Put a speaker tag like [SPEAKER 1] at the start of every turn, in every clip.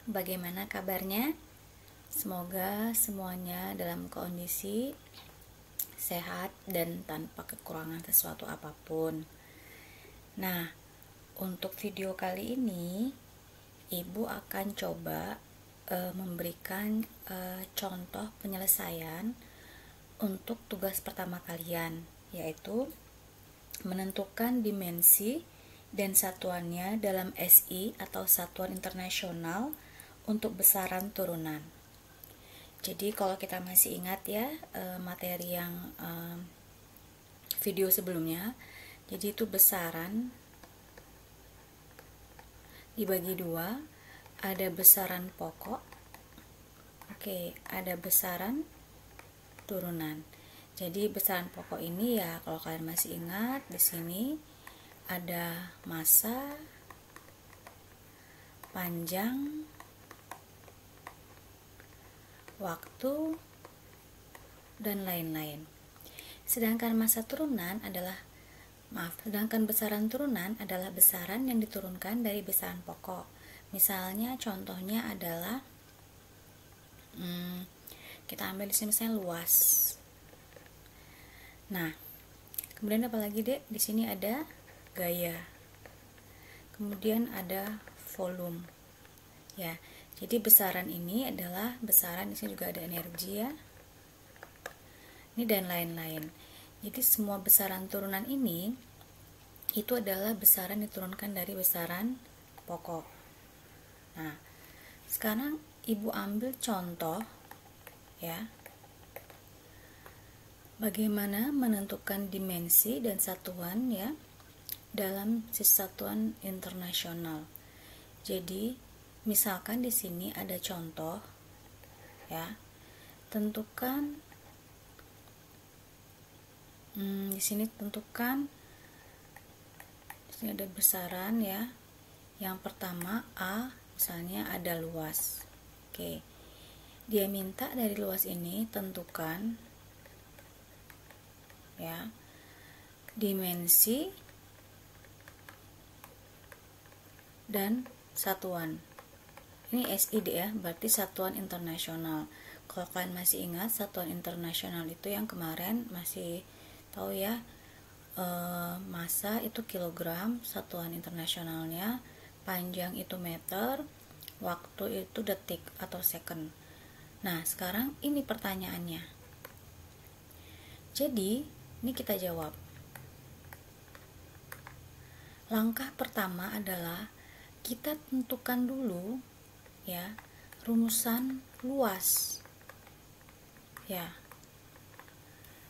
[SPEAKER 1] bagaimana kabarnya? Semoga semuanya dalam kondisi sehat dan tanpa kekurangan sesuatu apapun. Nah, untuk video kali ini, Ibu akan coba memberikan contoh penyelesaian untuk tugas pertama kalian, yaitu menentukan dimensi dan satuannya dalam SI atau satuan internasional untuk besaran turunan. Jadi kalau kita masih ingat ya materi yang video sebelumnya, jadi itu besaran dibagi dua, ada besaran pokok, ada besaran turunan. Jadi besaran pokok ini ya kalau kalian masih ingat, di sini ada massa, panjang, waktu, dan lain-lain. Sedangkan besaran turunan adalah besaran yang diturunkan dari besaran pokok. Misalnya contohnya adalah kita ambil di sini misalnya luas. Nah, kemudian apa lagi, Dek? Di sini ada gaya. Kemudian ada volume. Ya. Jadi besaran ini adalah besaran, di sini juga ada energi ya. Ini dan lain-lain. Jadi semua besaran turunan ini itu adalah besaran diturunkan dari besaran pokok. Nah, sekarang Ibu ambil contoh ya. Bagaimana menentukan dimensi dan satuan ya dalam satuan internasional. Jadi, misalkan di sini ada contoh ya. Tentukan di sini ada besaran ya. Yang pertama A, misalnya ada luas. Oke. Dia minta dari luas ini tentukan ya dimensi dan satuan. Ini SID ya, berarti satuan internasional. Kalau kalian masih ingat, satuan internasional itu yang kemarin masih tahu ya, massa itu kilogram, satuan internasionalnya, panjang itu meter, waktu itu detik atau second. Nah, sekarang ini pertanyaannya. Jadi, ini kita jawab. Langkah pertama adalah kita tentukan dulu ya rumusan luas. Ya.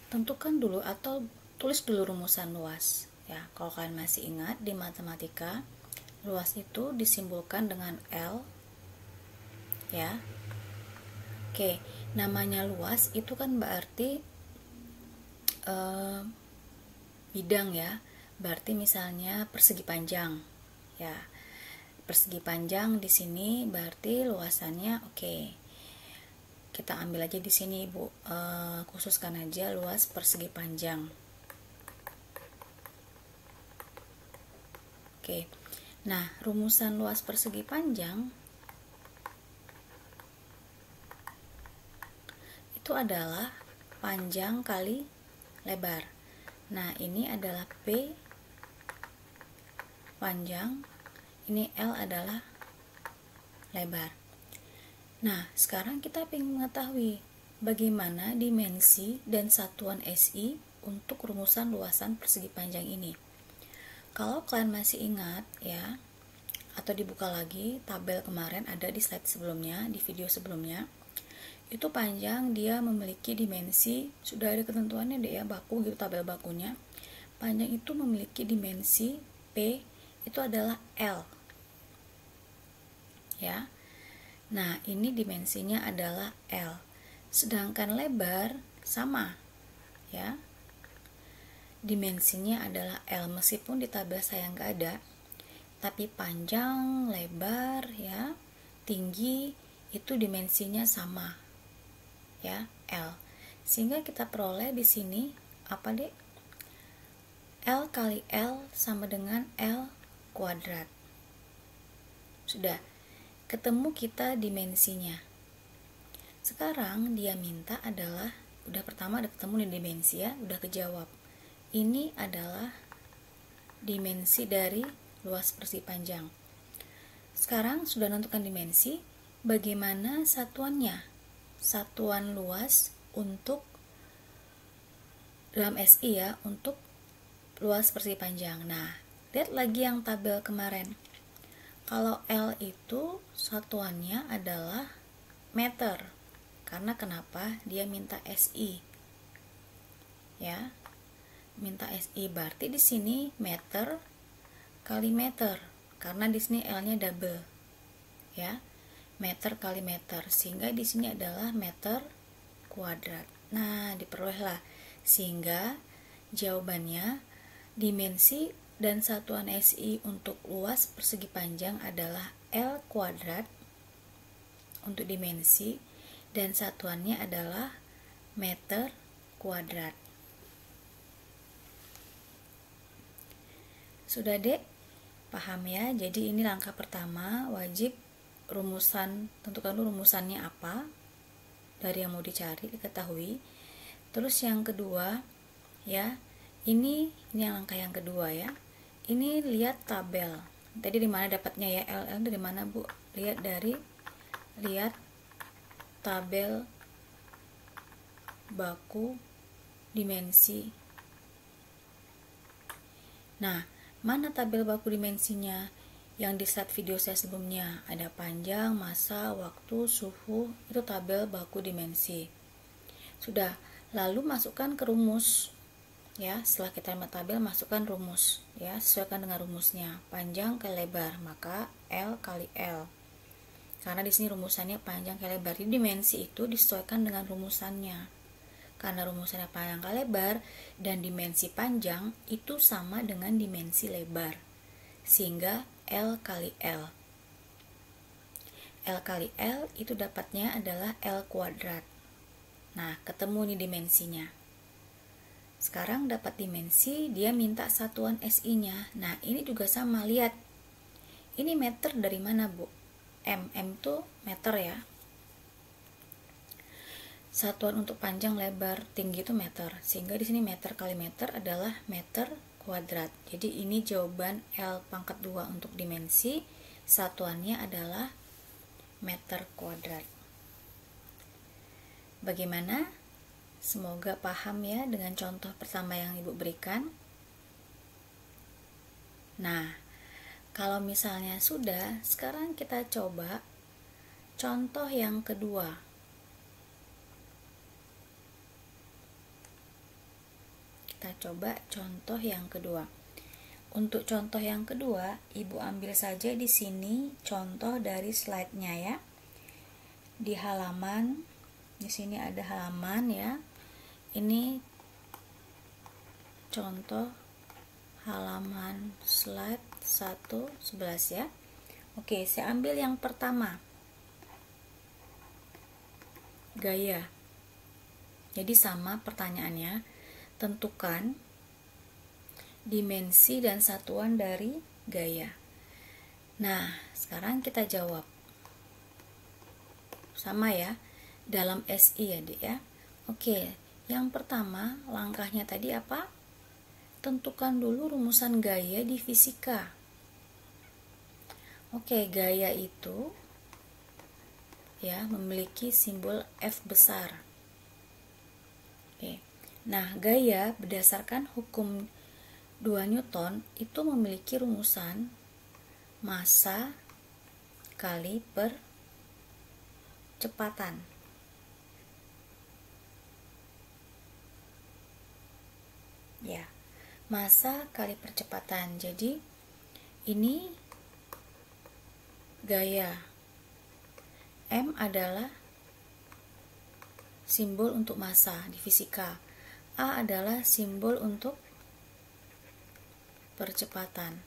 [SPEAKER 1] Tentukan dulu atau tulis dulu rumusan luas. Ya, kalau kalian masih ingat di matematika, luas itu disimbolkan dengan L. Ya. Oke, namanya luas itu kan berarti bidang ya, berarti misalnya persegi panjang ya, persegi panjang di sini berarti luasannya kita ambil aja di sini Ibu khususkan aja luas persegi panjang. Nah rumusan luas persegi panjang itu adalah panjang kali lebar. Nah, ini adalah P panjang, ini L adalah lebar. Nah, sekarang kita ingin mengetahui bagaimana dimensi dan satuan SI untuk rumusan luasan persegi panjang ini. Kalau kalian masih ingat ya, atau dibuka lagi tabel kemarin ada di slide sebelumnya, di video sebelumnya, itu panjang dia memiliki dimensi, sudah ada ketentuannya deh ya, baku gitu tabel bakunya. Panjang itu memiliki dimensi P itu adalah L ya. Nah ini dimensinya adalah L, sedangkan lebar sama ya, dimensinya adalah L. Meskipun di tabel saya nggak ada, tapi panjang, lebar ya, tinggi itu dimensinya sama ya, L. Sehingga kita peroleh di sini apa dek? L kali L sama dengan L kuadrat. Sudah. ketemu kita dimensinya. Sekarang dia minta adalah, udah pertama udah ketemu nih dimensi ya, udah kejawab. Ini adalah dimensi dari luas persegi panjang. Sekarang sudah menentukan dimensi, bagaimana satuannya? Satuan luas untuk dalam SI ya, untuk luas persegi panjang. Nah, lihat lagi yang tabel kemarin. Kalau L itu satuannya adalah meter. Karena kenapa? Dia minta SI. Ya. Minta SI, berarti di sini meter kali meter. Karena di sini L-nya double. Ya. Meter kali meter, sehingga di sini adalah meter kuadrat. Nah, diperolehlah, sehingga jawabannya dimensi dan satuan SI untuk luas persegi panjang adalah L kuadrat untuk dimensi, dan satuannya adalah meter kuadrat. Sudah dek? Paham ya? Jadi ini langkah pertama, wajib rumusan, tentukan dulu rumusannya apa dari yang mau dicari, diketahui. Terus yang kedua ya, ini yang langkah yang kedua ya, ini lihat tabel. Tadi di mana dapatnya ya, LL dari mana Bu? Lihat tabel baku dimensi. Nah, mana tabel baku dimensinya? Yang di slide video saya sebelumnya ada panjang, massa, waktu, suhu, itu tabel baku dimensi. Sudah, lalu masukkan ke rumus ya. Setelah kita lihat tabel, masukkan rumus ya, sesuaikan dengan rumusnya, panjang kali lebar, maka L kali L. Karena di sini rumusannya panjang kali lebar, jadi dimensi itu disesuaikan dengan rumusannya. Karena rumusannya panjang kali lebar dan dimensi panjang itu sama dengan dimensi lebar, sehingga L kali L. L kali L itu dapatnya adalah L kuadrat. Nah, ketemu nih dimensinya. Sekarang dapat dimensi, dia minta satuan SI-nya. Nah, ini juga sama, lihat. Ini meter dari mana, Bu? M itu meter ya. Satuan untuk panjang, lebar, tinggi itu meter. Sehingga di sini meter kali meter adalah meter kuadrat. Jadi ini jawaban L pangkat 2 untuk dimensi, satuannya adalah meter kuadrat. Bagaimana? Semoga paham ya dengan contoh pertama yang Ibu berikan. Nah, kalau misalnya sudah, sekarang kita coba contoh yang kedua. Kita coba contoh yang kedua. Untuk contoh yang kedua, Ibu ambil saja di sini contoh dari slide-nya ya. Di halaman, di sini ada halaman ya. Ini contoh halaman slide 111 ya. Oke, saya ambil yang pertama. Gaya. Jadi sama pertanyaannya, tentukan dimensi dan satuan dari gaya. Nah, sekarang kita jawab. Sama ya, dalam SI ya, Dek ya. Oke, yang pertama langkahnya tadi apa? Tentukan dulu rumusan gaya di fisika. Oke, gaya itu ya memiliki simbol F besar. Oke. Nah, gaya berdasarkan hukum 2 Newton itu memiliki rumusan massa kali percepatan. Ya, massa kali percepatan. Jadi ini gaya. M adalah simbol untuk massa di fisika. A adalah simbol untuk percepatan.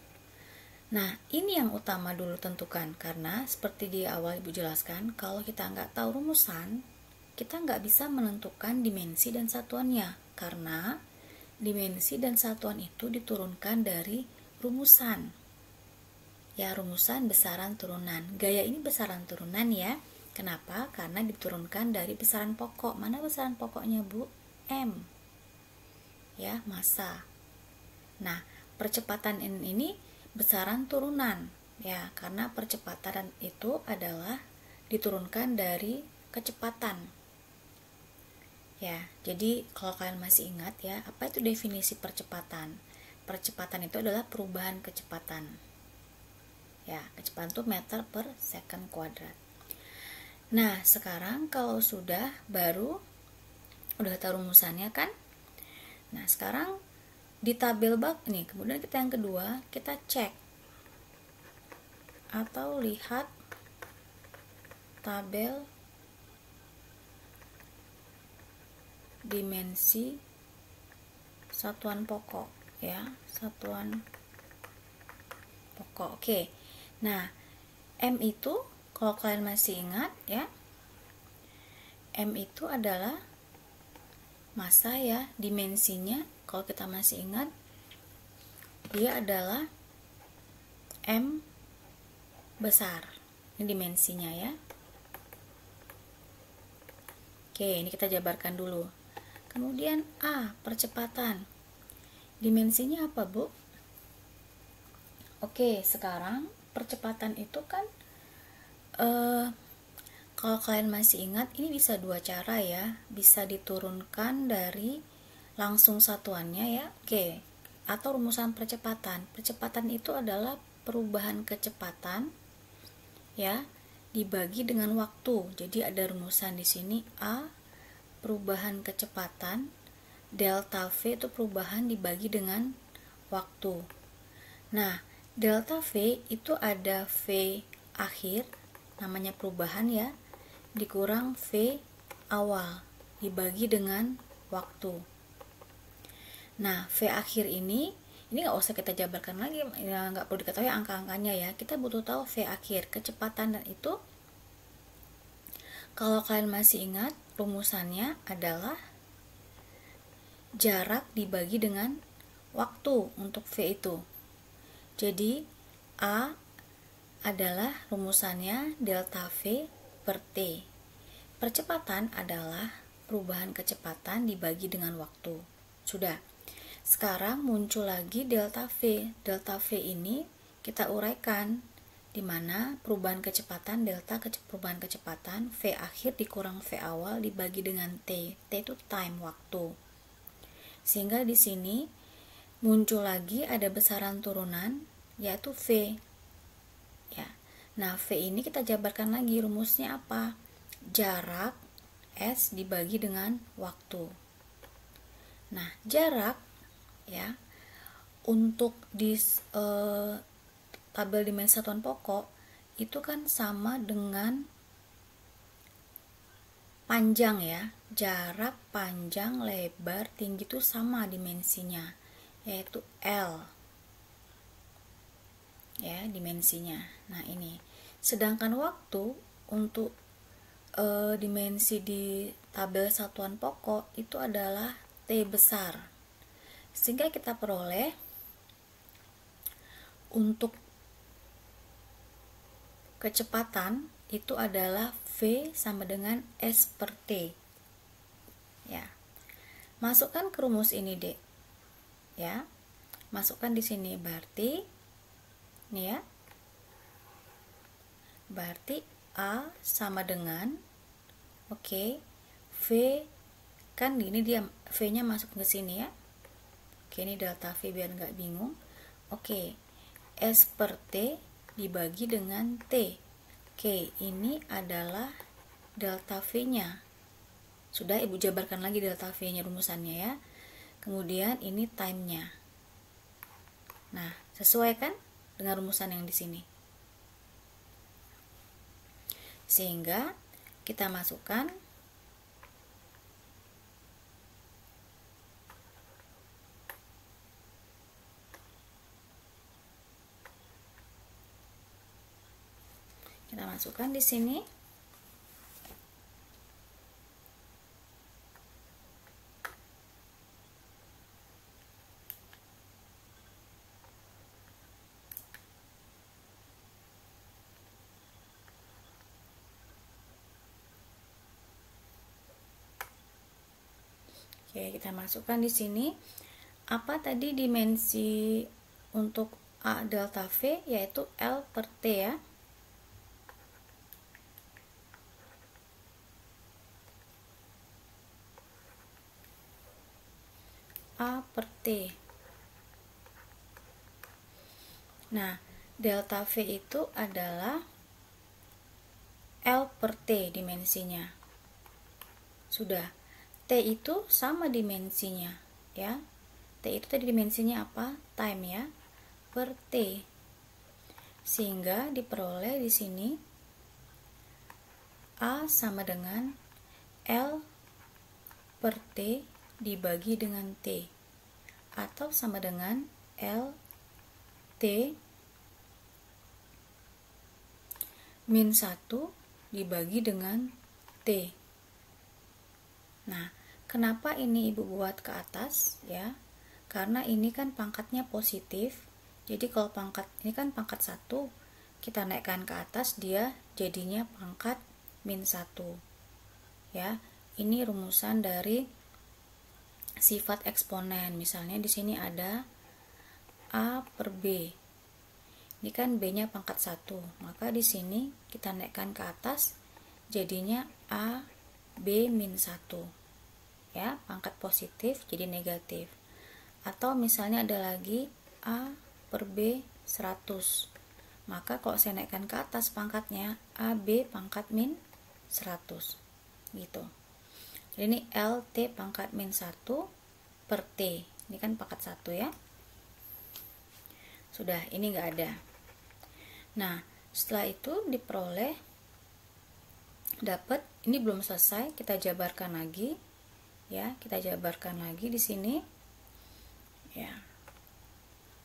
[SPEAKER 1] Nah, ini yang utama dulu tentukan, karena seperti di awal Ibu jelaskan, kalau kita nggak tahu rumusan, kita nggak bisa menentukan dimensi dan satuannya, karena dimensi dan satuan itu diturunkan dari rumusan. Ya, rumusan besaran turunan. Gaya ini besaran turunan ya. Kenapa? Karena diturunkan dari besaran pokok. Mana besaran pokoknya, Bu? M. Ya, massa. Nah, percepatan N ini besaran turunan. Ya, karena percepatan itu adalah diturunkan dari kecepatan. Ya, jadi kalau kalian masih ingat ya, apa itu definisi percepatan? Percepatan itu adalah perubahan kecepatan. Ya, kecepatan itu meter per second kuadrat. Nah, sekarang kalau sudah udah tahu rumusannya kan? Nah, sekarang di tabel bak ini, kemudian kita yang kedua, kita cek atau lihat tabel dimensi satuan pokok ya, satuan pokok. Oke. Nah, M itu kalau kalian masih ingat ya, M itu adalah massa ya, dimensinya kalau kita masih ingat dia adalah M besar. Ini dimensinya ya. Oke, ini kita jabarkan dulu. Kemudian A, percepatan. Dimensinya apa, Bu? Oke, sekarang percepatan itu kan kalau kalian masih ingat, ini bisa dua cara ya, bisa diturunkan dari langsung satuannya ya. Oke, atau rumusan percepatan. Percepatan itu adalah perubahan kecepatan ya dibagi dengan waktu. Jadi ada rumusan di sini, A perubahan kecepatan, delta V itu perubahan dibagi dengan waktu. Nah, delta V itu ada V akhir, namanya perubahan ya, dikurang V awal, dibagi dengan waktu. Nah, V akhir ini nggak usah kita jabarkan lagi, ya, nggak perlu diketahui angka-angkanya ya. Kita butuh tahu V akhir, kecepatan, dan itu kalau kalian masih ingat, rumusannya adalah jarak dibagi dengan waktu untuk V itu. Jadi A adalah rumusannya delta V per T. Percepatan adalah perubahan kecepatan dibagi dengan waktu. Sudah. Sekarang muncul lagi delta V. Delta V ini kita uraikan, di mana perubahan kecepatan, perubahan kecepatan, V akhir dikurang V awal dibagi dengan T. T itu time, waktu. Sehingga di sini muncul lagi ada besaran turunan, yaitu V. Ya. Nah, V ini kita jabarkan lagi, rumusnya apa? Jarak S dibagi dengan waktu. Nah, jarak ya untuk di tabel dimensi satuan pokok itu kan sama dengan panjang ya. Jarak, panjang, lebar, tinggi itu sama dimensinya, yaitu L ya dimensinya. Nah, ini sedangkan waktu untuk dimensi di tabel satuan pokok itu adalah T besar, sehingga kita peroleh untuk kecepatan itu adalah V sama dengan S per T ya. Masukkan ke rumus ini Dek ya, masukkan di sini, berarti nih ya, berarti A sama dengan V kan ini dia, V nya masuk ke sini ya. Ini delta V biar nggak bingung. S per T dibagi dengan T. Ini adalah delta V nya. Sudah Ibu jabarkan lagi delta V nya rumusannya ya. Kemudian ini time nya. Nah, sesuai kan dengan rumusan yang di sini. Sehingga kita masukkan di sini. Oke, kita masukkan di sini. Apa tadi dimensi untuk A delta V, yaitu L per T ya. A per T. Nah, delta V itu adalah L per T dimensinya. Sudah. T itu sama dimensinya, ya. T itu tadi dimensinya apa? Time ya. Per T. Sehingga diperoleh di sini A sama dengan L per T dibagi dengan T, atau sama dengan L T min 1 dibagi dengan T. Nah, kenapa ini Ibu buat ke atas ya? Karena ini kan pangkatnya positif. Jadi kalau pangkat ini kan pangkat 1, kita naikkan ke atas, dia jadinya pangkat min 1. Ya, ini rumusan dari sifat eksponen. Misalnya di sini ada A per B. Ini kan B-nya pangkat 1. Maka di sini kita naikkan ke atas, jadinya A B min 1. Ya, pangkat positif jadi negatif. Atau misalnya ada lagi A per B 100. Maka kalau saya naikkan ke atas pangkatnya, AB pangkat min 100. Gitu. Jadi ini LT pangkat min 1 per T. Ini kan pangkat 1 ya. Sudah, ini enggak ada. Nah, setelah itu diperoleh dapat, ini belum selesai, kita jabarkan lagi. Ya, kita jabarkan lagi di sini. Ya.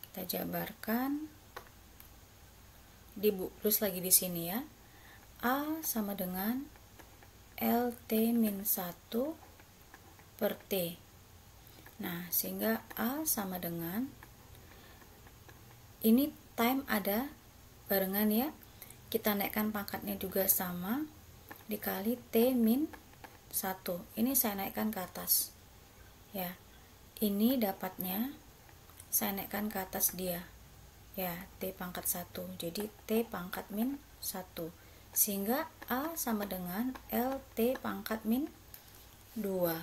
[SPEAKER 1] Kita jabarkan, terus lagi di sini ya. A sama dengan LT min 1 per T. Nah, sehingga A sama dengan, ini time ada barengan ya. Kita naikkan pangkatnya juga sama, dikali T min 1. Ini saya naikkan ke atas. Ya. Ini dapatnya saya naikkan ke atas dia. Ya, T pangkat 1. Jadi T pangkat min 1. Sehingga A sama dengan LT pangkat min 2.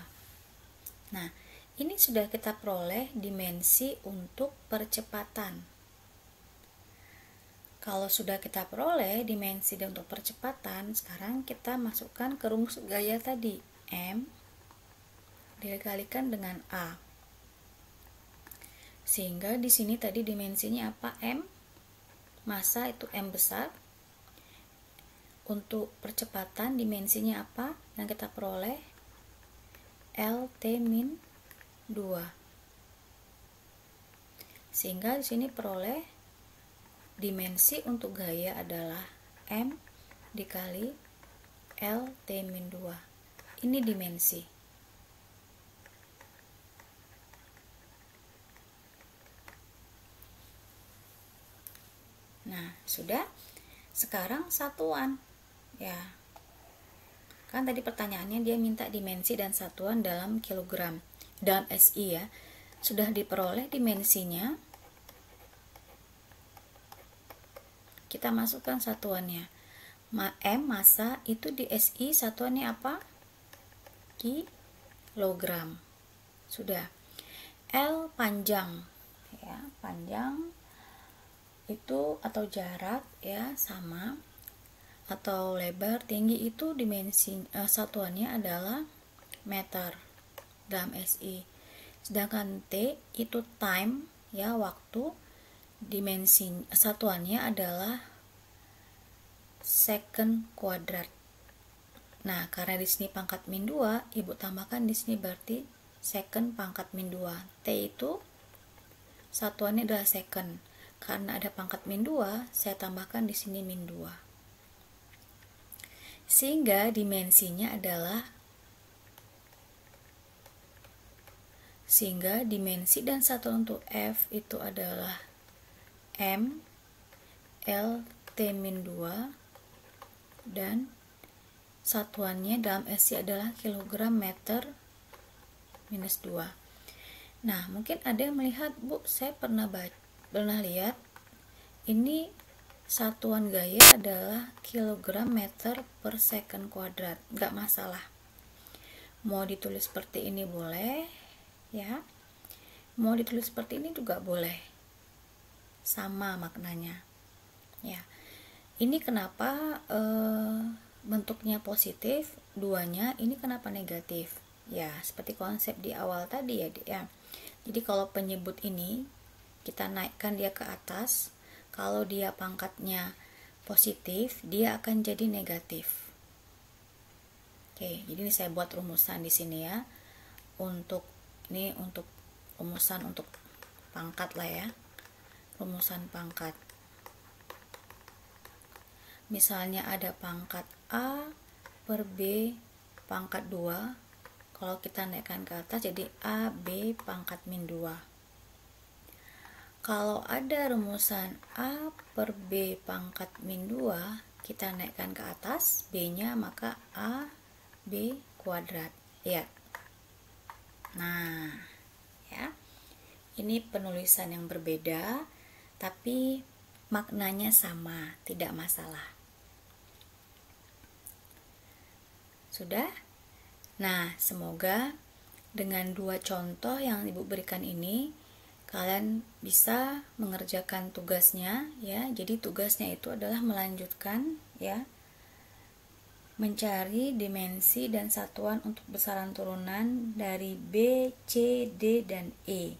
[SPEAKER 1] Nah, ini sudah kita peroleh dimensi untuk percepatan. Kalau sudah kita peroleh dimensi untuk percepatan, sekarang kita masukkan ke rumus gaya tadi. M dikalikan dengan A. Sehingga di sini tadi dimensinya apa? M. Massa itu M besar. Untuk percepatan dimensinya apa yang kita peroleh? LT min 2. Sehingga di sini peroleh dimensi untuk gaya adalah M dikali LT min 2. Ini dimensi. Nah, sudah. Sekarang satuan. Ya. Kan tadi pertanyaannya dia minta dimensi dan satuan dalam kilogram, dalam SI ya. Sudah diperoleh dimensinya. Kita masukkan satuannya. M massa itu di SI satuannya apa? Kilogram. Sudah. L panjang. Ya, panjang itu atau jarak ya sama, atau lebar tinggi itu dimensi satuannya adalah meter dalam SI. Sedangkan T itu time ya, waktu, dimensi satuannya adalah second kuadrat. Nah, karena di sini pangkat min 2, Ibu tambahkan di sini berarti second pangkat min 2. T itu satuannya adalah second. Karena ada pangkat min 2, saya tambahkan di sini min 2. Sehingga dimensinya adalah, sehingga dimensi dan satuan untuk F itu adalah M L T min 2 dan satuannya dalam SI adalah kilogram meter minus 2. Nah, mungkin ada yang melihat, Bu, saya pernah lihat ini satuan gaya adalah kilogram meter per second kuadrat. Nggak masalah. Mau ditulis seperti ini boleh, ya. Mau ditulis seperti ini juga boleh. Sama maknanya. Ya. Ini kenapa bentuknya positif, 2-nya ini kenapa negatif? Ya, seperti konsep di awal tadi ya. Jadi kalau penyebut ini kita naikkan dia ke atas, kalau dia pangkatnya positif, dia akan jadi negatif. Oke, jadi ini saya buat rumusan di sini ya. Untuk rumusan untuk pangkat lah ya. Rumusan pangkat. Misalnya ada pangkat A per B pangkat 2. Kalau kita naikkan ke atas jadi A, B pangkat min 2. Kalau ada rumusan A per B pangkat min 2, kita naikkan ke atas B-nya, maka A, B kuadrat. Ya. Nah, ya. Ini penulisan yang berbeda, tapi maknanya sama, tidak masalah. Sudah? Nah, semoga dengan 2 contoh yang Ibu berikan ini kalian bisa mengerjakan tugasnya ya. Jadi tugasnya itu adalah melanjutkan ya, mencari dimensi dan satuan untuk besaran turunan dari B, C, D, dan E.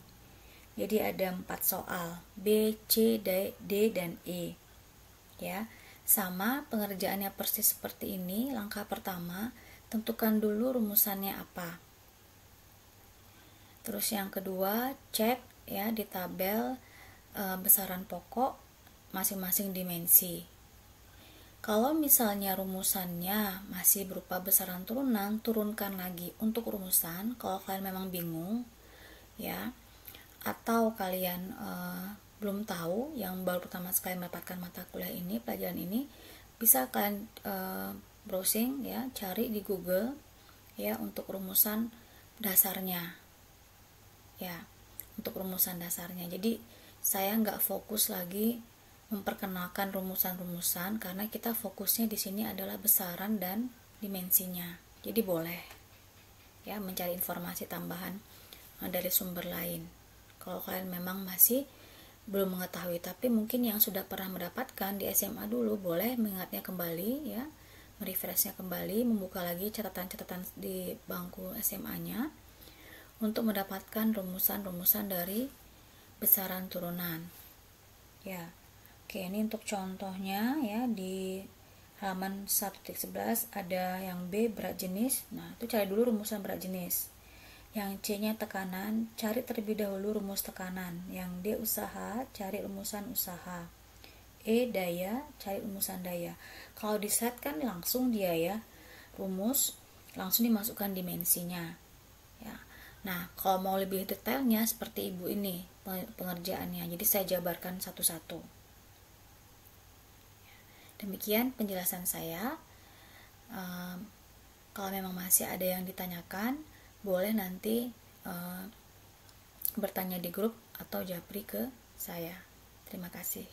[SPEAKER 1] Jadi ada 4 soal, B, C, D, dan E. Ya, sama pengerjaannya persis seperti ini. Langkah pertama, tentukan dulu rumusannya apa. Terus yang kedua, cek ya di tabel besaran pokok masing-masing dimensi. Kalau misalnya rumusannya masih berupa besaran turunan, turunkan lagi untuk rumusan. Kalau kalian memang bingung ya, atau kalian belum tahu, yang baru pertama sekali mendapatkan mata kuliah ini, pelajaran ini, bisa kalian browsing ya, cari di Google ya untuk rumusan dasarnya ya, untuk rumusan dasarnya. Jadi saya nggak fokus lagi memperkenalkan rumusan-rumusan karena kita fokusnya di sini adalah besaran dan dimensinya. Jadi boleh ya mencari informasi tambahan dari sumber lain. Kalau kalian memang masih belum mengetahui, tapi mungkin yang sudah pernah mendapatkan di SMA dulu, boleh mengingatnya kembali ya, merefreshnya kembali, membuka lagi catatan-catatan di bangku SMA-nya untuk mendapatkan rumusan-rumusan dari besaran turunan. Ya. Oke, ini untuk contohnya ya, di halaman 1.11 ada yang B berat jenis. Nah, itu cari dulu rumusan berat jenis. Yang C-nya tekanan, cari terlebih dahulu rumus tekanan. Yang D usaha, cari rumusan usaha. E daya, cari rumusan daya. Kalau di set kan langsung dia ya, rumus langsung dimasukkan dimensinya ya. Nah, kalau mau lebih detailnya seperti Ibu ini pengerjaannya, jadi saya jabarkan satu-satu. Demikian penjelasan saya. Kalau memang masih ada yang ditanyakan, boleh nanti bertanya di grup atau japri ke saya. Terima kasih.